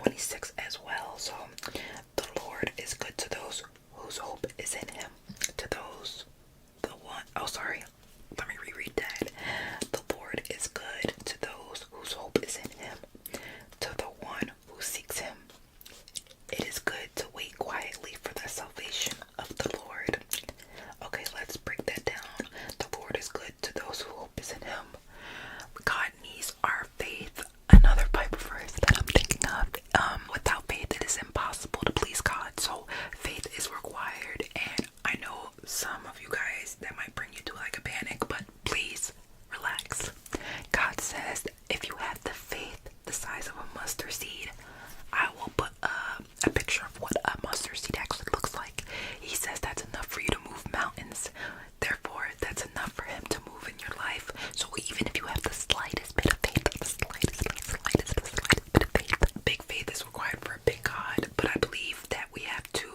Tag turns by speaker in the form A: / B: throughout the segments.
A: 26 as well. So the Lord is good to those whose hope is in him. To those, let me reread that. The Lord is good to those whose hope is in him. To the one who seeks him. It is good to wait quietly for the salvation of the Lord. Okay, let's break that down. The Lord is good to those who hope is in him. God needs our faith. Another Bible verse that I'm thinking of. Without faith, it is impossible to please God. So faith is required. And I know some of you guys, that might bring you to like a panic, but please relax. God says if you have the faith the size of a mustard seed, I will put a picture of what a mustard seed actually looks like. He says that's enough for you to move mountains. Therefore, that's enough for him to move in your life. So even if you have the slightest bit of faith, the slightest bit of faith, big faith is required for a big God. But I believe that we have to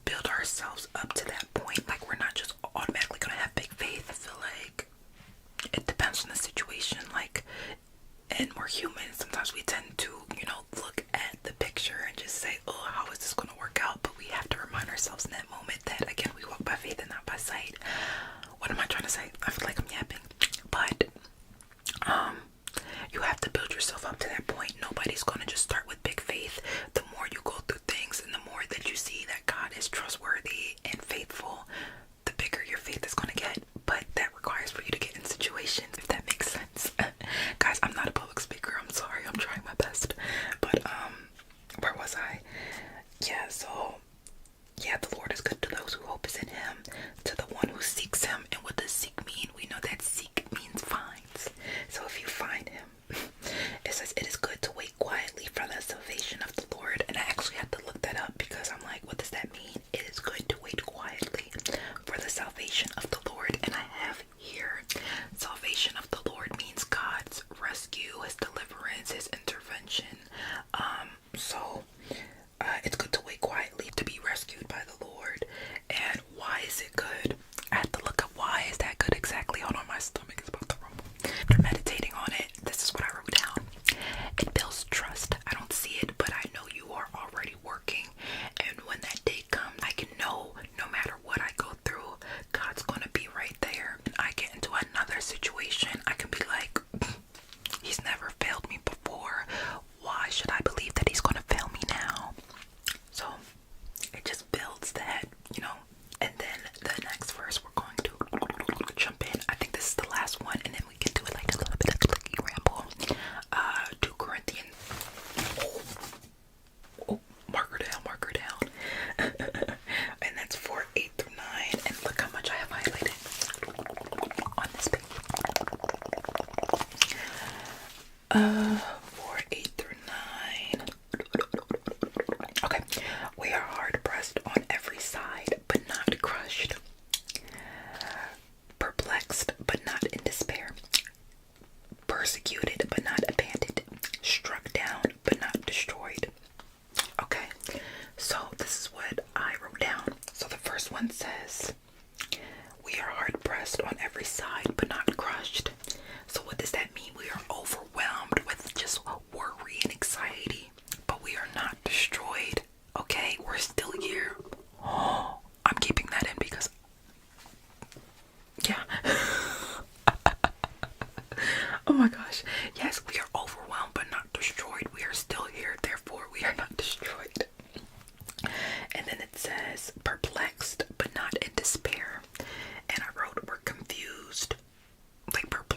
A: build ourselves up to that point. Like, we're not just automatically gonna have big faith. I feel like it depends on the situation. Like, and we're human. Sometimes we tend to, look at the picture and just say, oh, how is this going to work out? But we have to remind ourselves in that moment that, again, we walk by faith and not by sight. What am I trying to say? I feel like I'm yapping. But you have to build yourself up to that point. Nobody's going to just start with big faith. The more you go through things and the more that you see that God is trustworthy and faithful, the bigger your faith is going to get. But that requires for you to get in situations, if that makes sense. Guys, I'm not a public speaker. I'm sorry. I'm trying my best. But where was I? Yeah, the Lord is good to those who hope is in him, to the one who seeks him. And what does seek mean? We know that seek means finds. So if you find him, it says it is good to wait quietly for the salvation of the Lord. And I actually had to look that up because I'm like, what does that mean? It is good to wait quietly for the salvation of the Lord. And I have here, salvation of the Lord means God's rescue, his deliverance, his intervention. It's good to wait quietly to be rescued by the Lord. And why is it good? I had to look up why is that good exactly. Hold on, my stomach is about to rumble. After meditating on it, this is what I wrote down. It builds trust. I don't see it, but I know you are already working. And when that day comes, I can know no matter what I go through, God's going to be right there. And I get into another situation, I can be like, he's never failed me before. Why should I believe that he's going to fail me now? So it just builds that, and then the next verse we're going to jump in. I think this is the last one, and then we can do it like a little bit of clicky ramble. 2 Corinthians. Oh, mark her down. And that's 4:8-9. And look how much I have highlighted on this page. 4:8-9. Okay. We are hard pressed on every side, but not crushed. Perplexed, but not in despair. Persecuted, but not abandoned. Struck down, but not destroyed. Okay. So this is what I wrote down. So the first one says, we are hard pressed on every side, but not crushed. So what does that mean? We are overwhelmed with just worry and anxiety, but we are not destroyed. Okay, we're still here. Oh, I'm keeping that in because, yeah. Oh my gosh. Yes, we are overwhelmed but not destroyed. We are still here, therefore we are not destroyed. And then it says, perplexed but not in despair. And I wrote, we're confused. Like perplexed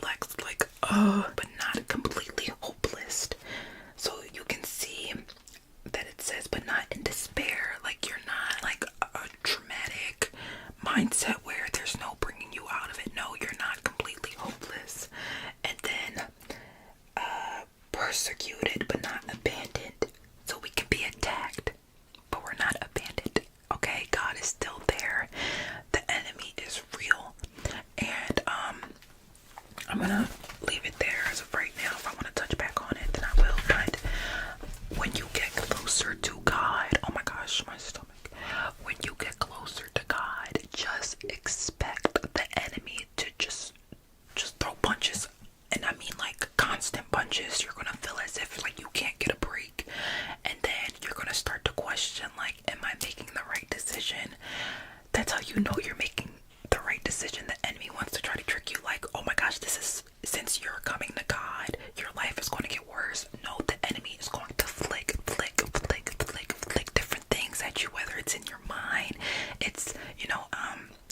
A: it's,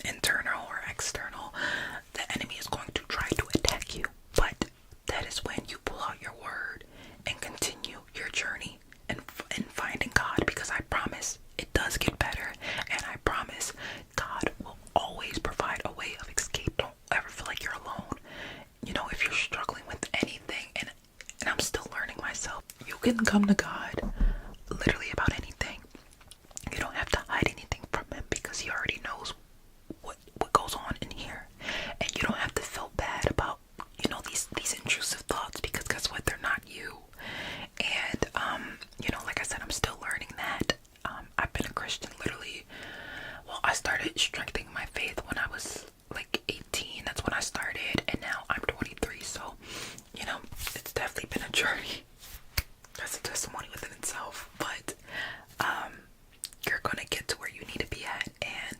A: internal or external, the enemy is going to try to attack you. But that is when you pull out your word and continue your journey and finding God, because I promise it does get better, and I promise God will always provide a way of escape. Don't ever feel like you're alone. If you're struggling with anything, and I'm still learning myself, you can come to God literally about anything. You don't have to hide anything from him, because he already knows what goes on in here. And you don't have to feel bad about these intrusive thoughts, because guess what, they're not you. And like I said, I'm still learning that. I've been a Christian literally, well, I started strengthening my faith when I was like 18. That's when I started, and now I'm 23. So it's definitely been a journey. That's a testimony within itself. But you're gonna get to where you need to be at. And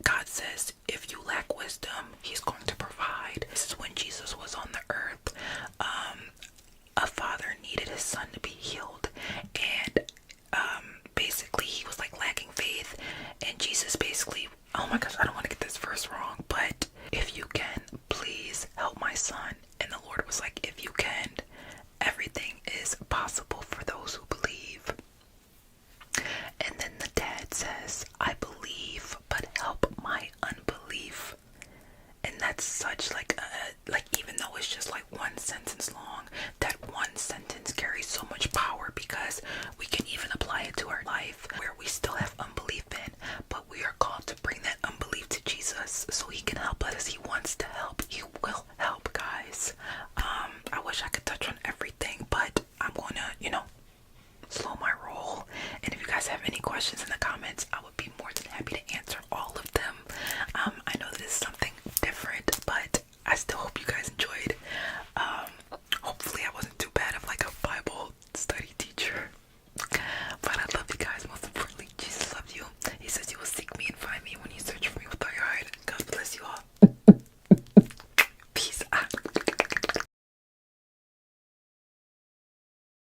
A: God says if you lack wisdom, he's going to provide. This is when Jesus was on the earth. A father needed his son to be healed, and basically he was like lacking faith, and Jesus basically, oh my gosh, I don't want to get this verse wrong, but if you can, please help my son. And the Lord was like, if you can, everything is possible for those who believe. And then the dad says, I believe, but help my unbelief. And that's such like even though it's just like one sentence long, that one sentence carries so much power, because we can even apply it to our life where we still have unbelief in, but we are called to bring that unbelief to Jesus so he can help us. He wants to help. He will help, guys. I wish I could touch on everything, but I'm gonna, slow my roll. And if you guys have any questions in the comments, I would be more than happy to answer all of them. I know this is something different, but I still hope you guys enjoyed